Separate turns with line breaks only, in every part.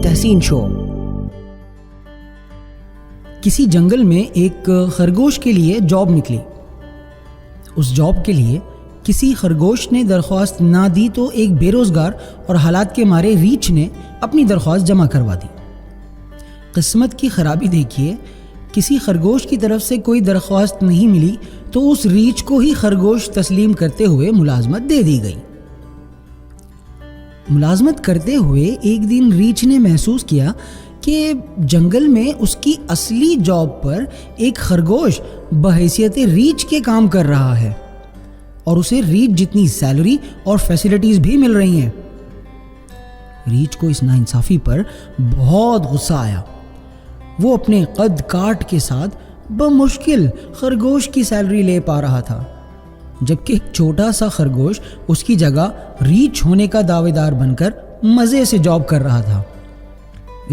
تحسین شو۔ کسی جنگل میں ایک خرگوش کے لیے جاب نکلی۔ اس جاب کے لیے کسی خرگوش نے درخواست نہ دی تو ایک بے روزگار اور حالات کے مارے ریچھ نے اپنی درخواست جمع کروا دی۔ قسمت کی خرابی دیکھیے، کسی خرگوش کی طرف سے کوئی درخواست نہیں ملی تو اس ریچھ کو ہی خرگوش تسلیم کرتے ہوئے ملازمت دے دی گئی۔ ملازمت کرتے ہوئے ایک دن ریچھ نے محسوس کیا کہ جنگل میں اس کی اصلی جاب پر ایک خرگوش بحیثیت ریچھ کے کام کر رہا ہے اور اسے ریچھ جتنی سیلری اور فیسلٹیز بھی مل رہی ہیں۔ ریچھ کو اس ناانصافی پر بہت غصہ آیا۔ وہ اپنے قد کاٹ کے ساتھ بمشکل خرگوش کی سیلری لے پا رہا تھا، جبکہ ایک چھوٹا سا خرگوش اس کی جگہ ریچھ ہونے کا دعوے دار بن کر مزے سے جاب کر رہا تھا۔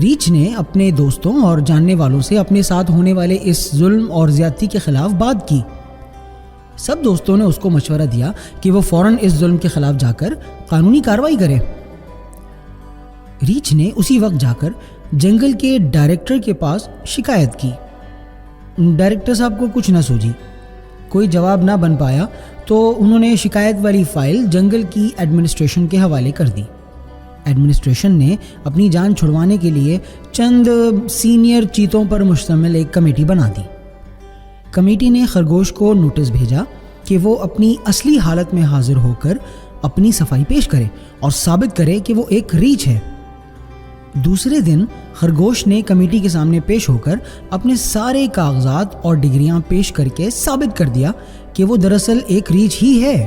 ریچھ نے اپنے دوستوں اور جاننے والوں سے اپنے ساتھ ہونے والے اس ظلم اور زیادتی کے خلاف بات کی۔ سب دوستوں نے اس کو مشورہ دیا کہ وہ فوراً اس ظلم کے خلاف جا کر قانونی کارروائی کرے۔ ریچھ نے اسی وقت جا کر جنگل کے ڈائریکٹر کے پاس شکایت کی۔ ڈائریکٹر صاحب کو کچھ نہ سوجی، کوئی جواب نہ بن پایا تو انہوں نے شکایت والی فائل جنگل کی ایڈمنسٹریشن کے حوالے کر دی۔ ایڈمنسٹریشن نے اپنی جان چھڑوانے کے لیے چند سینئر چیتوں پر مشتمل ایک کمیٹی بنا دی۔ کمیٹی نے خرگوش کو نوٹس بھیجا کہ وہ اپنی اصلی حالت میں حاضر ہو کر اپنی صفائی پیش کرے اور ثابت کرے کہ وہ ایک ریچھ ہے۔ دوسرے دن خرگوش نے کمیٹی کے سامنے پیش ہو کر اپنے سارے کاغذات اور ڈگریاں پیش کر کے ثابت کر دیا کہ وہ دراصل ایک ریچھ ہی ہے۔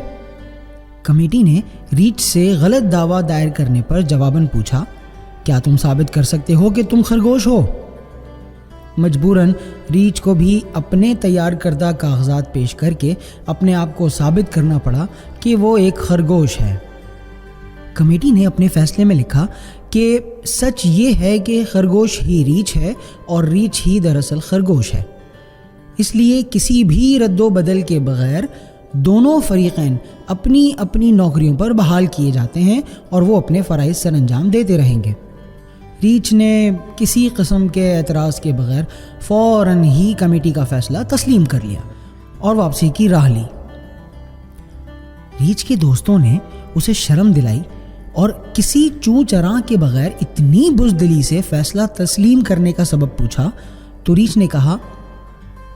کمیٹی نے ریچھ سے غلط دعویٰ دائر کرنے پر جواباً پوچھا، کیا تم ثابت کر سکتے ہو کہ تم خرگوش ہو؟ مجبوراً ریچھ کو بھی اپنے تیار کردہ کاغذات پیش کر کے اپنے آپ کو ثابت کرنا پڑا کہ وہ ایک خرگوش ہے۔ کمیٹی نے اپنے فیصلے میں لکھا کہ سچ یہ ہے کہ خرگوش ہی ریچھ ہے اور ریچھ ہی دراصل خرگوش ہے۔ اس لیے کسی بھی رد و بدل کے بغیر دونوں فریقین اپنی اپنی نوکریوں پر بحال کیے جاتے ہیں اور وہ اپنے فرائض سر انجام دیتے رہیں گے۔ ریچھ نے کسی قسم کے اعتراض کے بغیر فوراً ہی کمیٹی کا فیصلہ تسلیم کر لیا اور واپسی کی راہ لی۔ ریچھ کے دوستوں نے اسے شرم دلائی اور کسی چوں چراں کے بغیر اتنی بزدلی سے فیصلہ تسلیم کرنے کا سبب پوچھا تو ریچھ نے کہا،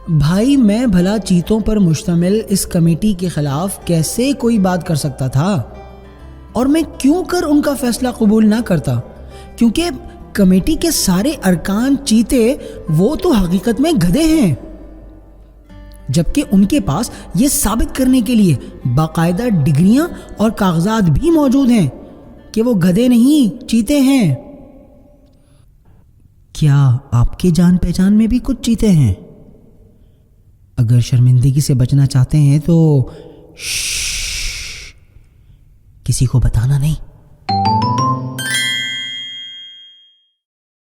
بھائی میں بھلا چیتوں پر مشتمل اس کمیٹی کے خلاف کیسے کوئی بات کر سکتا تھا، اور میں کیوں کر ان کا فیصلہ قبول نہ کرتا، کیونکہ کمیٹی کے سارے ارکان چیتے وہ تو حقیقت میں گدھے ہیں، جبکہ ان کے پاس یہ ثابت کرنے کے لیے باقاعدہ ڈگریاں اور کاغذات بھی موجود ہیں کہ وہ گدھے نہیں چیتے ہیں۔ کیا آپ کے جان پہچان میں بھی کچھ چیتے ہیں؟ اگر شرمندگی سے بچنا چاہتے ہیں تو کسی کو بتانا نہیں۔